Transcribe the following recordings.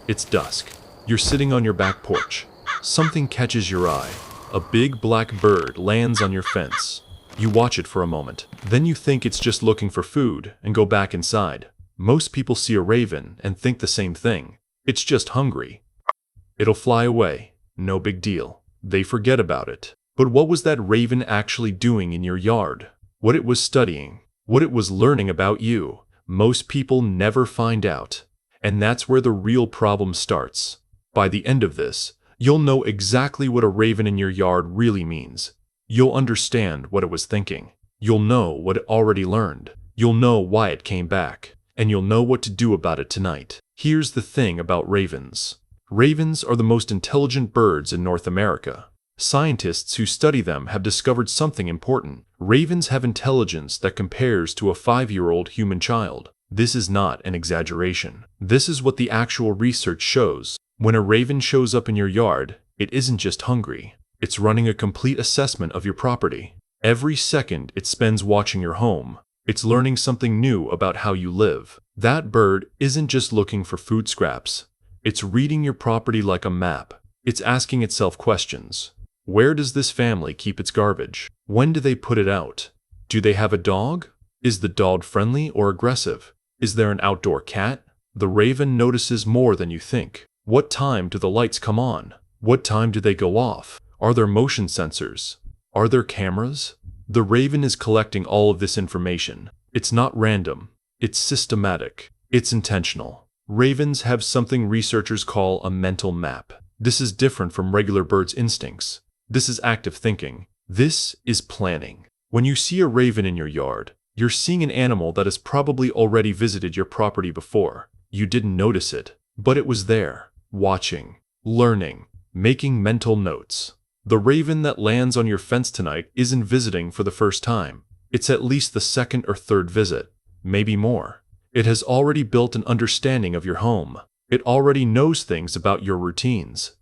It's dusk. You're sitting on your back porch. Something catches your eye. A big black bird lands on your fence. You watch it for a moment. Then you think it's just looking for food and go back inside. Most people see a raven and think the same thing. It's just hungry. It'll fly away. No big deal. They forget about it. But what was that raven actually doing in your yard? What it was studying? What it was learning about you? Most people never find out. And that's where the real problem starts. By the end of this, you'll know exactly what a raven in your yard really means. You'll understand what it was thinking. You'll know what it already learned. You'll know why it came back. And you'll know what to do about it tonight. Here's the thing about ravens. Ravens are the most intelligent birds in North America. Scientists who study them have discovered something important. Ravens have intelligence that compares to a 5-year-old human child. This is not an exaggeration. This is what the actual research shows. When a raven shows up in your yard, it isn't just hungry. It's running a complete assessment of your property. Every second it spends watching your home, it's learning something new about how you live. That bird isn't just looking for food scraps. It's reading your property like a map. It's asking itself questions. Where does this family keep its garbage? When do they put it out? Do they have a dog? Is the dog friendly or aggressive? Is there an outdoor cat? The raven notices more than you think. What time do the lights come on? What time do they go off? Are there motion sensors? Are there cameras? The raven is collecting all of this information. It's not random. It's systematic. It's intentional. Ravens have something researchers call a mental map. This is different from regular birds' instincts. This is active thinking. This is planning. When you see a raven in your yard, you're seeing an animal that has probably already visited your property before. You didn't notice it, but it was there, watching, learning, making mental notes. The raven that lands on your fence tonight isn't visiting for the first time. It's at least the second or third visit, maybe more. It has already built an understanding of your home. It already knows things about your routines.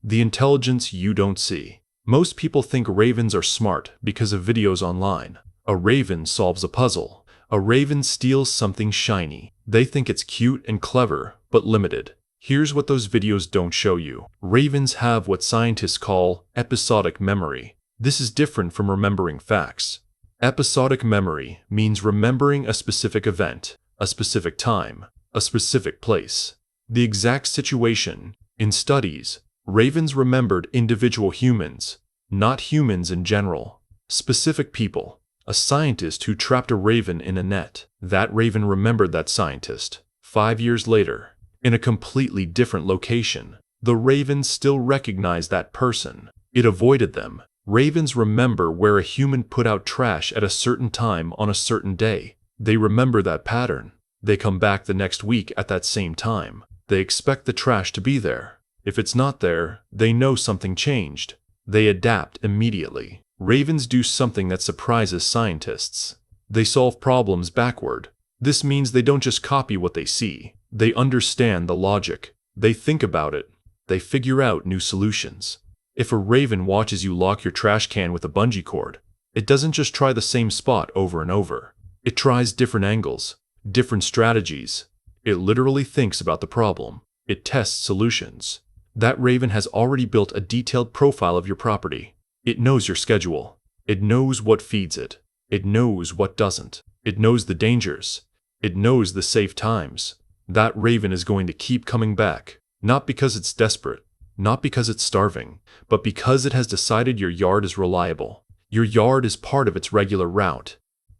The intelligence you don't see. Most people think ravens are smart because of videos online. A raven solves a puzzle. A raven steals something shiny. They think it's cute and clever, but limited. Here's what those videos don't show you. Ravens have what scientists call episodic memory. This is different from remembering facts. Episodic memory means remembering a specific event, a specific time, a specific place, the exact situation. In studies, ravens remembered individual humans, not humans in general. Specific people. A scientist who trapped a raven in a net. That raven remembered that scientist. 5 years later, in a completely different location, the raven still recognized that person. It avoided them. Ravens remember where a human put out trash at a certain time on a certain day. They remember that pattern. They come back the next week at that same time. They expect the trash to be there. If it's not there, they know something changed. They adapt immediately. Ravens do something that surprises scientists. They solve problems backward. This means they don't just copy what they see. They understand the logic. They think about it. They figure out new solutions. If a raven watches you lock your trash can with a bungee cord, it doesn't just try the same spot over and over. It tries different angles, different strategies. It literally thinks about the problem. It tests solutions. That raven has already built a detailed profile of your property. It knows your schedule. It knows what feeds it. It knows what doesn't. It knows the dangers. It knows the safe times. That raven is going to keep coming back, not because it's desperate, not because it's starving, but because it has decided your yard is reliable. Your yard is part of its regular route.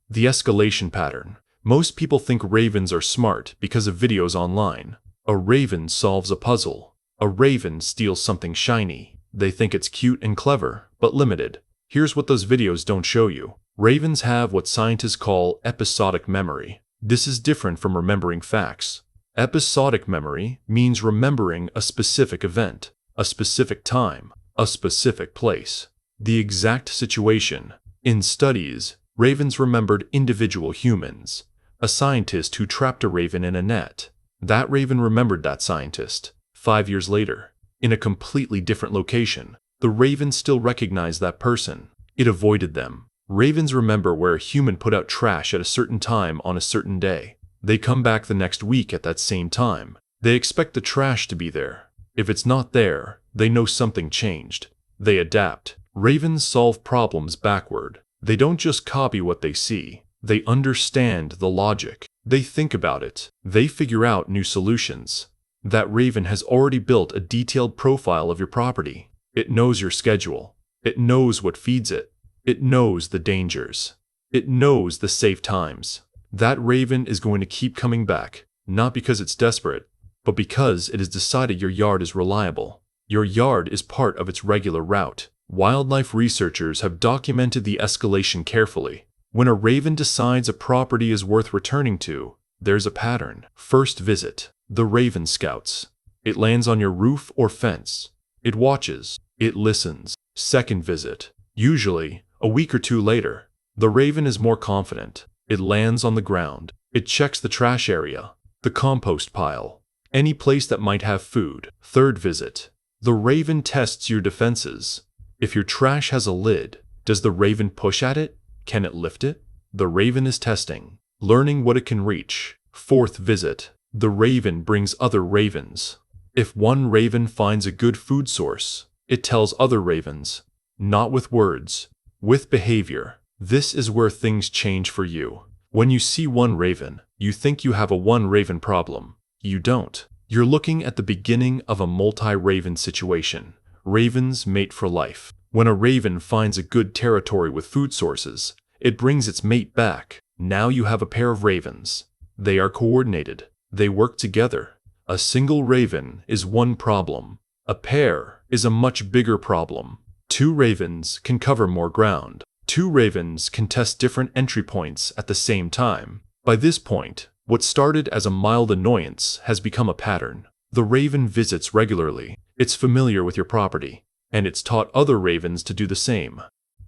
The escalation pattern. Most people think ravens are smart because of videos online. A raven solves a puzzle. A raven steals something shiny. They think it's cute and clever, but limited. Here's what those videos don't show you. Ravens have what scientists call episodic memory. This is different from remembering facts. Episodic memory means remembering a specific event, a specific time, a specific place, the exact situation. In studies, ravens remembered individual humans. A scientist who trapped a raven in a net. That raven remembered that scientist. 5 years later, in a completely different location, the raven still recognized that person. It avoided them. Ravens remember where a human put out trash at a certain time on a certain day. They come back the next week at that same time. They expect the trash to be there. If it's not there, they know something changed. They adapt. Ravens solve problems backward. They don't just copy what they see. They understand the logic. They think about it. They figure out new solutions. That raven has already built a detailed profile of your property. It knows your schedule. It knows what feeds it. It knows the dangers. It knows the safe times. That raven is going to keep coming back, not because it's desperate, but because it has decided your yard is reliable. Your yard is part of its regular route. Wildlife researchers have documented the escalation carefully. When a raven decides a property is worth returning to, there's a pattern. First visit. The raven scouts. It lands on your roof or fence. It watches. It listens. Second visit. Usually, a week or two later, the raven is more confident. It lands on the ground. It checks the trash area, the compost pile, any place that might have food. Third visit. The raven tests your defenses. If your trash has a lid, does the raven push at it? Can it lift it? The raven is testing, learning what it can reach. Fourth visit. The raven brings other ravens. If one raven finds a good food source, it tells other ravens. Not with words, with behavior. This is where things change for you. When you see one raven, you think you have a one raven problem. You don't. You're looking at the beginning of a multi-raven situation. Ravens mate for life. When a raven finds a good territory with food sources, it brings its mate back. Now you have a pair of ravens. They are coordinated. They work together. A single raven is one problem. A pair is a much bigger problem. Two ravens can cover more ground. Two ravens can test different entry points at the same time. By this point, what started as a mild annoyance has become a pattern. The raven visits regularly. It's familiar with your property, and it's taught other ravens to do the same.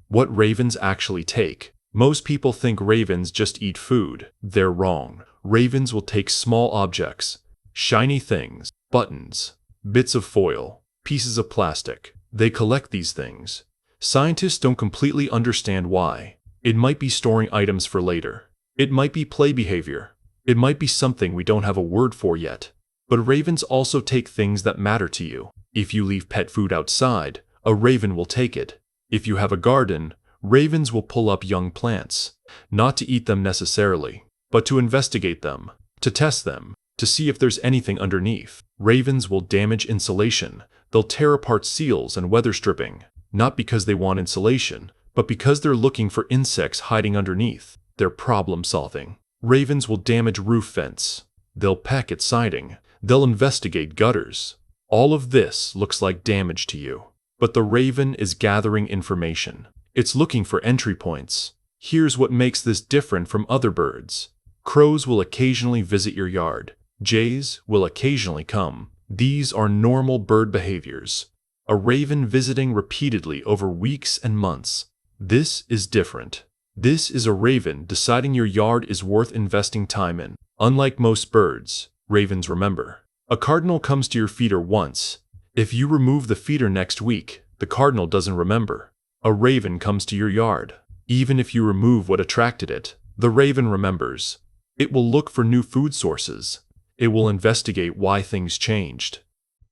What ravens actually take? Most people think ravens just eat food. They're wrong. Ravens will take small objects, shiny things, buttons, bits of foil, pieces of plastic. They collect these things. Scientists don't completely understand why. It might be storing items for later. It might be play behavior. It might be something we don't have a word for yet. But ravens also take things that matter to you. If you leave pet food outside, a raven will take it. If you have a garden, ravens will pull up young plants, not to eat them necessarily, but to investigate them, to test them, to see if there's anything underneath. Ravens will damage insulation. They'll tear apart seals and weather stripping, not because they want insulation, but because they're looking for insects hiding underneath. They're problem solving. Ravens will damage roof vents. They'll peck at siding. They'll investigate gutters. All of this looks like damage to you. But the raven is gathering information. It's looking for entry points. Here's what makes this different from other birds. Crows will occasionally visit your yard. Jays will occasionally come. These are normal bird behaviors. A raven visiting repeatedly over weeks and months. This is different. This is a raven deciding your yard is worth investing time in. Unlike most birds, ravens remember. A cardinal comes to your feeder once. If you remove the feeder next week, the cardinal doesn't remember. A raven comes to your yard. Even if you remove what attracted it, the raven remembers. It will look for new food sources. It will investigate why things changed.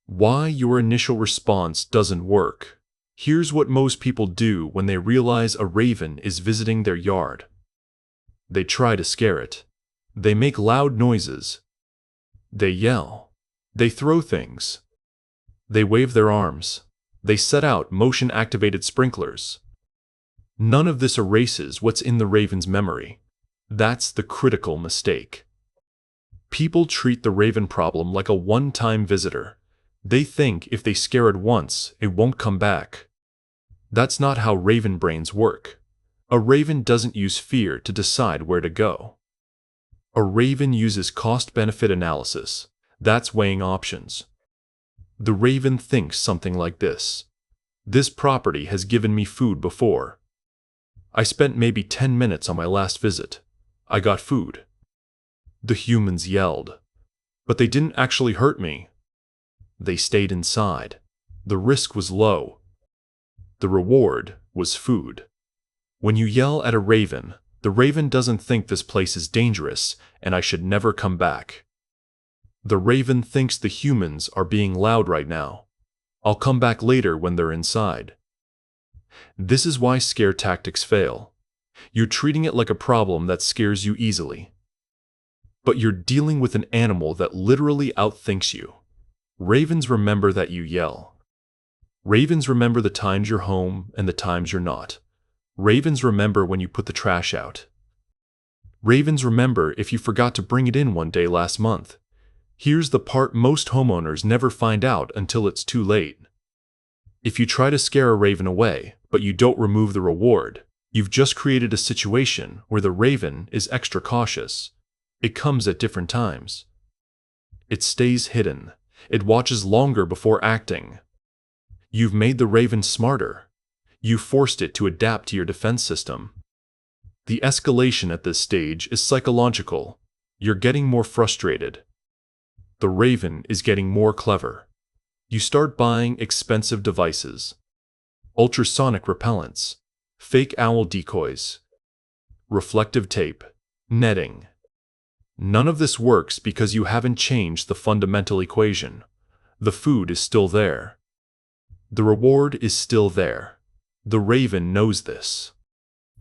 Why your initial response doesn't work. Here's what most people do when they realize a raven is visiting their yard. They try to scare it. They make loud noises. They yell. They throw things. They wave their arms. They set out motion-activated sprinklers. None of this erases what's in the raven's memory. That's the critical mistake. People treat the raven problem like a one-time visitor. They think if they scare it once, it won't come back. That's not how raven brains work. A raven doesn't use fear to decide where to go. A raven uses cost-benefit analysis. That's weighing options. The raven thinks something like this. This property has given me food before. I spent maybe 10 minutes on my last visit. I got food. The humans yelled. But they didn't actually hurt me. They stayed inside. The risk was low. The reward was food. When you yell at a raven, the raven doesn't think this place is dangerous and I should never come back. The raven thinks the humans are being loud right now. I'll come back later when they're inside. This is why scare tactics fail. You're treating it like a problem that scares you easily. But you're dealing with an animal that literally outthinks you. Ravens remember that you yell. Ravens remember the times you're home and the times you're not. Ravens remember when you put the trash out. Ravens remember if you forgot to bring it in one day last month. Here's the part most homeowners never find out until it's too late. If you try to scare a raven away, but you don't remove the reward, you've just created a situation where the raven is extra cautious. It comes at different times. It stays hidden. It watches longer before acting. You've made the raven smarter. You forced it to adapt to your defense system. The escalation at this stage is psychological. You're getting more frustrated. The raven is getting more clever. You start buying expensive devices. Ultrasonic repellents, fake owl decoys, reflective tape, netting. None of this works because you haven't changed the fundamental equation. The food is still there. The reward is still there. The raven knows this.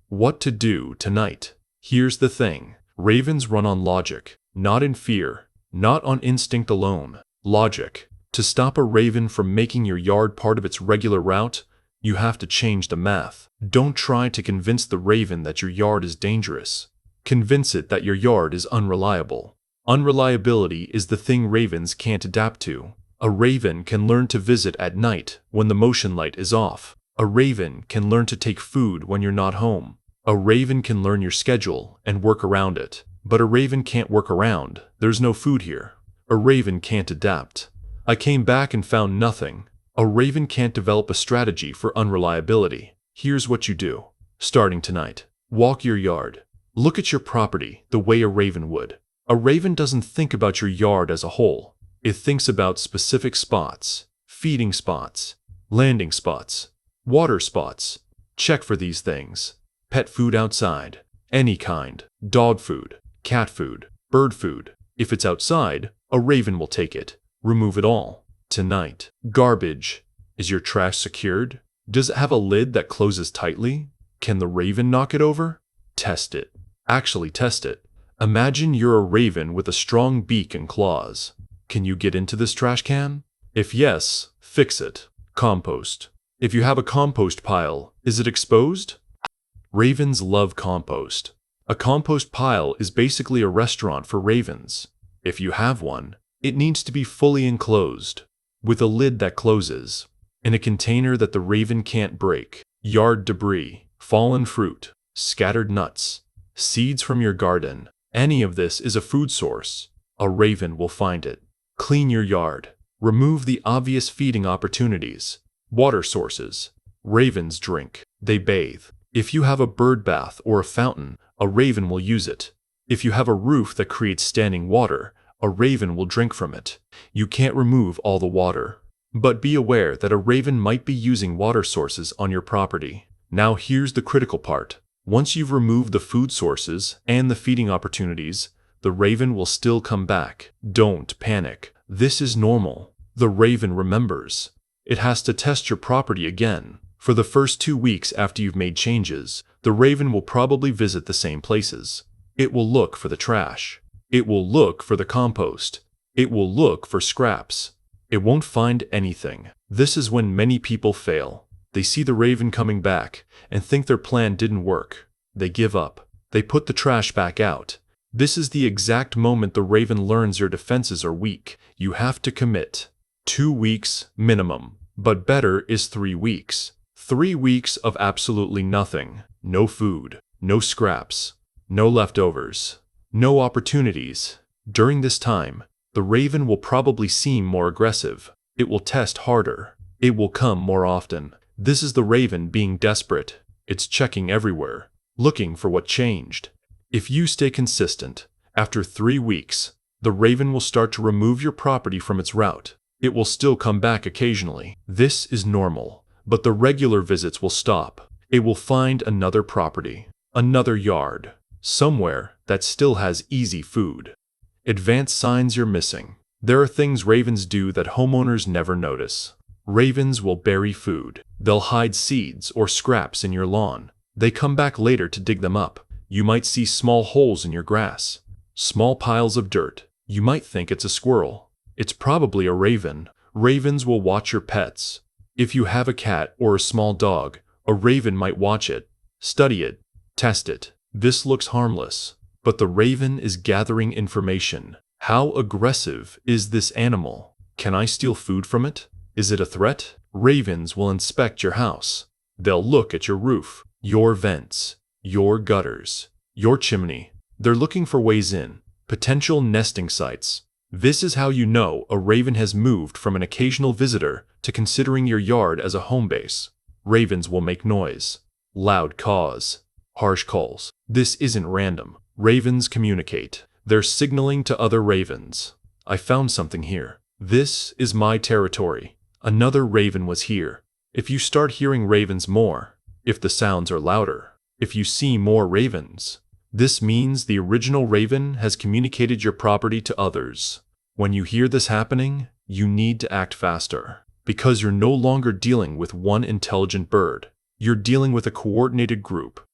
What to do tonight? Here's the thing. Ravens run on logic, not in fear, not on instinct alone. Logic. To stop a raven from making your yard part of its regular route, you have to change the math. Don't try to convince the raven that your yard is dangerous. Convince it that your yard is unreliable. Unreliability is the thing ravens can't adapt to. A raven can learn to visit at night when the motion light is off. A raven can learn to take food when you're not home. A raven can learn your schedule and work around it. But a raven can't work around. There's no food here. A raven can't adapt. I came back and found nothing. A raven can't develop a strategy for unreliability. Here's what you do. Starting tonight, walk your yard. Look at your property the way a raven would. A raven doesn't think about your yard as a whole. It thinks about specific spots, feeding spots, landing spots, water spots. Check for these things. Pet food outside, any kind, dog food, cat food, bird food. If it's outside, a raven will take it. Remove it all. Tonight. Garbage. Is your trash secured? Does it have a lid that closes tightly? Can the raven knock it over? Test it. Actually test it. Imagine you're a raven with a strong beak and claws. Can you get into this trash can? If yes, fix it. Compost. If you have a compost pile, is it exposed? Ravens love compost. A compost pile is basically a restaurant for ravens. If you have one, it needs to be fully enclosed, with a lid that closes, in a container that the raven can't break. Yard debris, fallen fruit, scattered nuts, seeds from your garden. Any of this is a food source. A raven will find it. Clean your yard. Remove the obvious feeding opportunities. Water sources. Ravens drink. They bathe. If you have a bird bath or a fountain, a raven will use it. If you have a roof that creates standing water, a raven will drink from it. You can't remove all the water. But be aware that a raven might be using water sources on your property. Now here's the critical part. Once you've removed the food sources and the feeding opportunities, the raven will still come back. Don't panic. This is normal. The raven remembers. It has to test your property again. For the first 2 weeks after you've made changes, the raven will probably visit the same places. It will look for the trash. It will look for the compost. It will look for scraps. It won't find anything. This is when many people fail. They see the raven coming back and think their plan didn't work. They give up. They put the trash back out. This is the exact moment the raven learns your defenses are weak. You have to commit. 2 weeks minimum, but better is 3 weeks. 3 weeks of absolutely nothing. No food, no scraps, no leftovers, no opportunities. During this time, the raven will probably seem more aggressive. It will test harder. It will come more often. This is the raven being desperate. It's checking everywhere, looking for what changed. If you stay consistent, after 3 weeks, the raven will start to remove your property from its route. It will still come back occasionally. This is normal, but the regular visits will stop. It will find another property, another yard, somewhere that still has easy food. Advanced signs you're missing. There are things ravens do that homeowners never notice. Ravens will bury food. They'll hide seeds or scraps in your lawn. They come back later to dig them up. You might see small holes in your grass, small piles of dirt. You might think it's a squirrel. It's probably a raven. Ravens will watch your pets. If you have a cat or a small dog, a raven might watch it, study it, test it. This looks harmless, but the raven is gathering information. How aggressive is this animal? Can I steal food from it? Is it a threat? Ravens will inspect your house. They'll look at your roof, your vents, your gutters, your chimney. They're looking for ways in, potential nesting sites. This is how you know a raven has moved from an occasional visitor to considering your yard as a home base. Ravens will make noise, loud caws, harsh calls. This isn't random. Ravens communicate. They're signaling to other ravens. I found something here. This is my territory. Another raven was here. If you start hearing ravens more, if the sounds are louder, if you see more ravens, this means the original raven has communicated your property to others. When you hear this happening, you need to act faster, because you're no longer dealing with one intelligent bird. You're dealing with a coordinated group.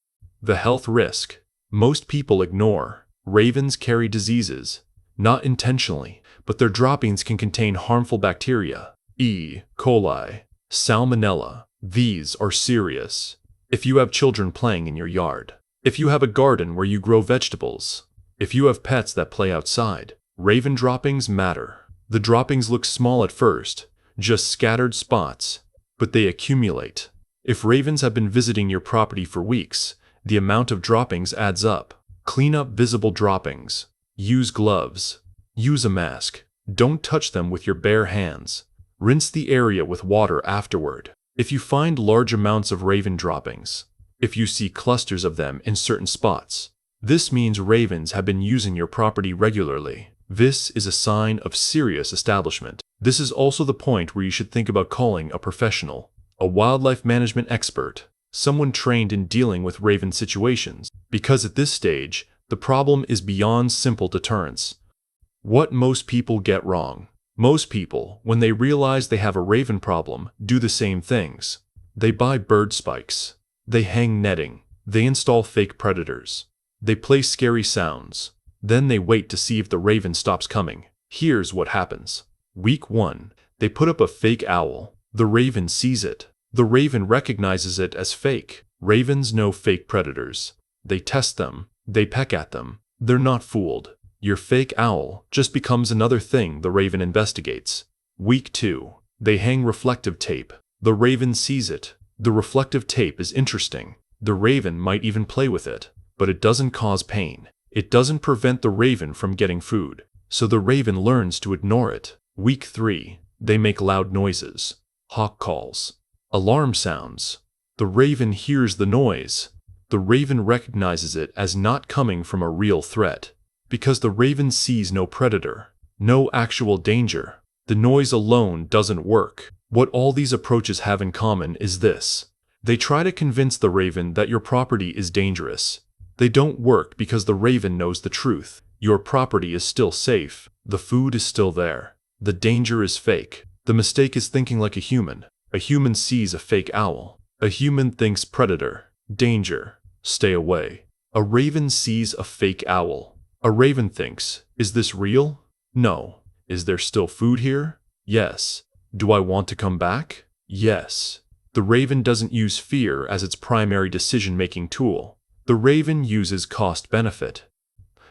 The health risk. Most people ignore. Ravens carry diseases, not intentionally, but their droppings can contain harmful bacteria. E. coli, salmonella. These are serious. If you have children playing in your yard, if you have a garden where you grow vegetables, if you have pets that play outside, raven droppings matter. The droppings look small at first, just scattered spots, but they accumulate. If ravens have been visiting your property for weeks, the amount of droppings adds up. Clean up visible droppings. Use gloves. Use a mask. Don't touch them with your bare hands. Rinse the area with water afterward. If you find large amounts of raven droppings, if you see clusters of them in certain spots, this means ravens have been using your property regularly. This is a sign of serious establishment. This is also the point where you should think about calling a professional, a wildlife management expert, someone trained in dealing with raven situations, because at this stage, the problem is beyond simple deterrence. What most people get wrong. Most people, when they realize they have a raven problem, do the same things. They buy bird spikes. They hang netting. They install fake predators. They play scary sounds. Then they wait to see if the raven stops coming. Here's what happens. Week 1, they put up a fake owl. The raven sees it. The raven recognizes it as fake. Ravens know fake predators. They test them. They peck at them. They're not fooled. Your fake owl just becomes another thing the raven investigates. Week 2, they hang reflective tape. The raven sees it. The reflective tape is interesting. The raven might even play with it, but it doesn't cause pain. It doesn't prevent the raven from getting food, so the raven learns to ignore it. Week 3, they make loud noises. Hawk calls. Alarm sounds. The raven hears the noise. The raven recognizes it as not coming from a real threat. Because the raven sees no predator, no actual danger, the noise alone doesn't work. What all these approaches have in common is this. They try to convince the raven that your property is dangerous. They don't work because the raven knows the truth. Your property is still safe. The food is still there. The danger is fake. The mistake is thinking like a human. A human sees a fake owl. A human thinks predator, danger, stay away. A raven sees a fake owl. A raven thinks, is this real? No. Is there still food here? Yes. Do I want to come back? Yes. The raven doesn't use fear as its primary decision-making tool. The raven uses cost-benefit.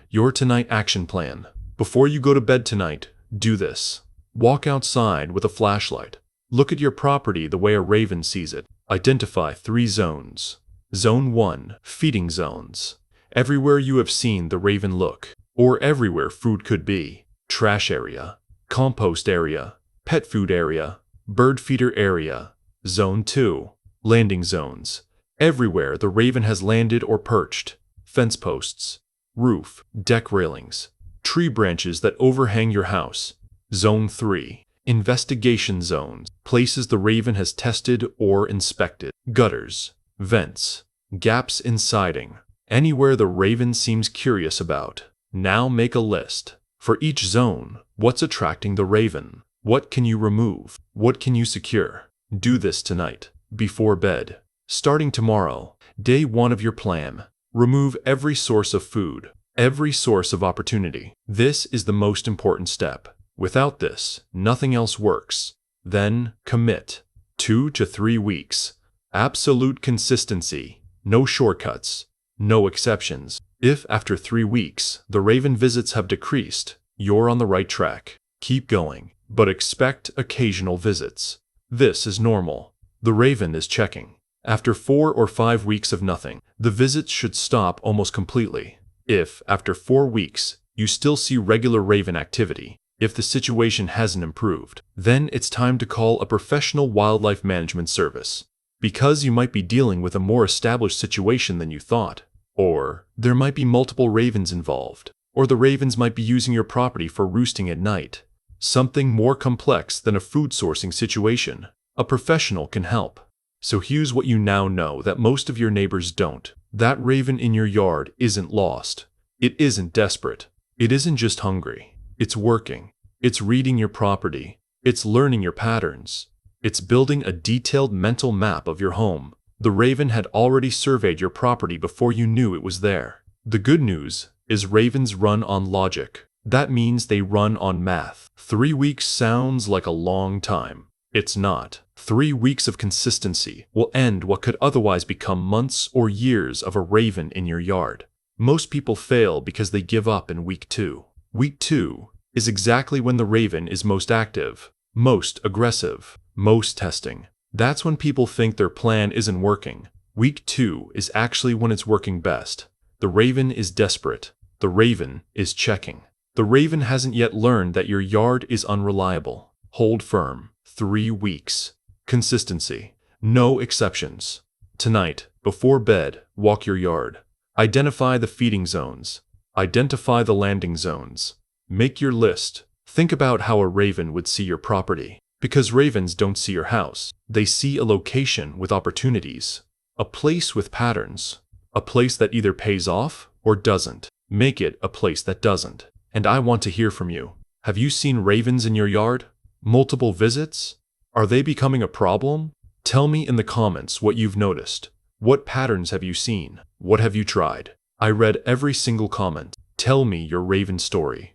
Your tonight action plan. Before you go to bed tonight, do this. Walk outside with a flashlight. Look at your property the way a raven sees it. Identify 3 zones. Zone 1, feeding zones. Everywhere you have seen the raven look, or everywhere food could be. Trash area, compost area, pet food area, bird feeder area. Zone 2, landing zones. Everywhere the raven has landed or perched. Fence posts, roof, deck railings, tree branches that overhang your house. Zone 3, investigation zones. Places the raven has tested or inspected. Gutters, vents, gaps in siding. Anywhere the raven seems curious about. Now make a list. For each zone, what's attracting the raven? What can you remove? What can you secure? Do this tonight, before bed. Starting tomorrow, day 1 of your plan. Remove every source of food, every source of opportunity. This is the most important step. Without this, nothing else works. Then, commit. 2 to 3 weeks. Absolute consistency. No shortcuts. No exceptions. If after 3 weeks, the raven visits have decreased, you're on the right track. Keep going, but expect occasional visits. This is normal. The raven is checking. After 4 or 5 weeks of nothing, the visits should stop almost completely. If, after 4 weeks, you still see regular raven activity, if the situation hasn't improved, then it's time to call a professional wildlife management service. Because you might be dealing with a more established situation than you thought. Or, there might be multiple ravens involved. Or the ravens might be using your property for roosting at night. Something more complex than a food sourcing situation. A professional can help. So here's what you now know that most of your neighbors don't. That raven in your yard isn't lost. It isn't desperate. It isn't just hungry. It's working. It's reading your property. It's learning your patterns. It's building a detailed mental map of your home. The raven had already surveyed your property before you knew it was there. The good news is ravens run on logic. That means they run on math. 3 weeks sounds like a long time. It's not. 3 weeks of consistency will end what could otherwise become months or years of a raven in your yard. Most people fail because they give up in week 2. Week 2 is exactly when the raven is most active, most aggressive, most testing. That's when people think their plan isn't working. Week 2 is actually when it's working best. The raven is desperate. The raven is checking. The raven hasn't yet learned that your yard is unreliable. Hold firm. 3 weeks. Consistency. No exceptions. Tonight, before bed, walk your yard. Identify the feeding zones. Identify the landing zones. Make your list. Think about how a raven would see your property. Because ravens don't see your house. They see a location with opportunities. A place with patterns. A place that either pays off or doesn't. Make it a place that doesn't. And I want to hear from you. Have you seen ravens in your yard? Multiple visits? Are they becoming a problem? Tell me in the comments what you've noticed. What patterns have you seen? What have you tried? I read every single comment. Tell me your raven story.